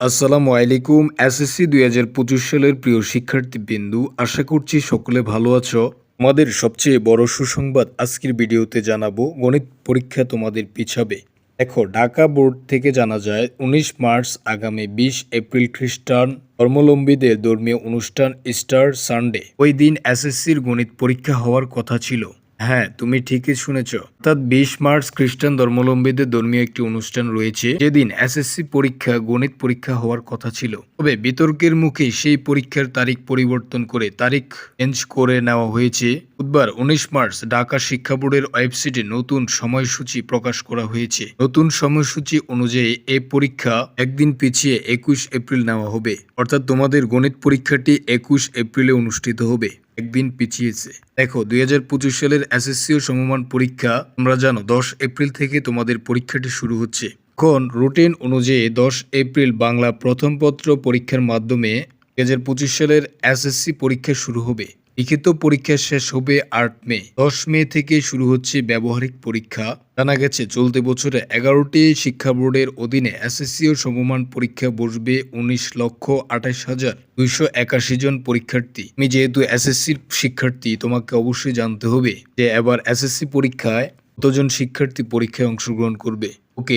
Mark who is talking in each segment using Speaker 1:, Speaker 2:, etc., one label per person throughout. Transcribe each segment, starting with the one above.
Speaker 1: আসসালামু আলাইকুম। এসএসসি ২০২৫ সালের প্রিয় শিক্ষার্থীবৃন্দু, আশা করছি সকলে ভালো আছো। তোমাদের সবচেয়ে বড় সুসংবাদ আজকের ভিডিওতে জানাবো, গণিত পরীক্ষা তোমাদের পিছাবে। দেখো, ঢাকা বোর্ড থেকে জানা যায় ১৯ মার্চ আগামী ২০ এপ্রিল খ্রিস্টান ধর্মাবলম্বীদের ধর্মীয় অনুষ্ঠান ইস্টার সানডে। ওই দিন এসএসসির গণিত পরীক্ষা হওয়ার কথা ছিল। হ্যাঁ, তুমি ঠিকই শুনেছ। অর্থাৎ ২০ মার্চ খ্রিস্টান ধর্মাবলম্বীদের ধর্মীয় একটি অনুষ্ঠান রয়েছে, যেদিন এসএসসি পরীক্ষা গণিত পরীক্ষা হওয়ার কথা ছিল। তবে বিতর্কের মুখে সেই পরীক্ষার তারিখ পরিবর্তন করে তারিখ চেঞ্জ করে নেওয়া হয়েছে। বুধবার ১৯ মার্চ ঢাকা শিক্ষা বোর্ডের ওয়েবসাইটে নতুন সময়সূচি প্রকাশ করা হয়েছে। নতুন সময়সূচি অনুযায়ী এই পরীক্ষা একদিন পিছিয়ে ২১ এপ্রিল নেওয়া হবে। অর্থাৎ তোমাদের গণিত পরীক্ষাটি ২১ এপ্রিলে অনুষ্ঠিত হবে, একদিন পিছিয়েছে। দেখো, ২০২৫ সালের এসএসসি ও সমমান পরীক্ষা তোমরা জানো ১০ এপ্রিল থেকে তোমাদের পরীক্ষাটি শুরু হচ্ছে। এখন রুটিন অনুযায়ী ১০ এপ্রিল বাংলা প্রথম পত্র পরীক্ষার মাধ্যমে ২০২৫ সালের এসএসসি পরীক্ষা শুরু হবে। লিখিত পরীক্ষা শেষ হবে ৮ মে। ১০ মে থেকে শুরু হচ্ছে ব্যবহারিক পরীক্ষা। জানা গেছে চলতি বছরে ১১টি শিক্ষা বোর্ডের অধীনে এসএসসি ও সমমান পরীক্ষা বসবে ১৯,২৮,২৮১ জন পরীক্ষার্থী। তুমি যেহেতু এসএসসির শিক্ষার্থী, তোমাকে অবশ্যই জানতে হবে যে এবার এসএসসি পরীক্ষায় কতজন শিক্ষার্থী পরীক্ষায় অংশগ্রহণ করবে। ওকে,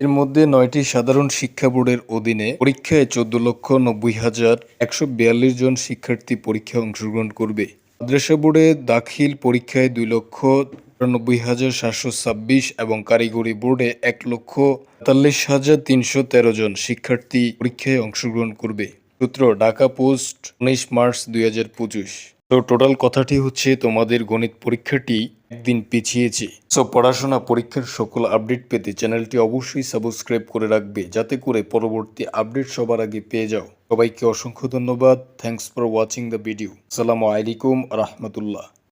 Speaker 1: এর মধ্যে ৯টি সাধারণ শিক্ষা বোর্ডের অধীনে পরীক্ষায় ১৪,৯০,১৪২ জন শিক্ষার্থী পরীক্ষায় অংশগ্রহণ করবে। মাদ্রাসা বোর্ডে দাখিল পরীক্ষায় ২,৯৪,৭২৬ এবং কারিগরি বোর্ডে ১,৪৩,৩১৩ জন শিক্ষার্থী পরীক্ষায় অংশগ্রহণ করবে। সূত্র ঢাকা পোস্ট, ১৯ মার্চ ২০২৫। তো টোটাল কথাটি হচ্ছে, তোমাদের গণিত পরীক্ষাটি একদিন পিছিয়েছে। সো পড়াশোনা পরীক্ষার সকল আপডেট পেতে চ্যানেলটি অবশ্যই সাবস্ক্রাইব করে রাখবে, যাতে করে পরবর্তী আপডেট সবার আগে পেয়ে যাও। সবাইকে অসংখ্য ধন্যবাদ। Thanks for watching the video. আসসালামু আলাইকুম রহমতুল্লাহ।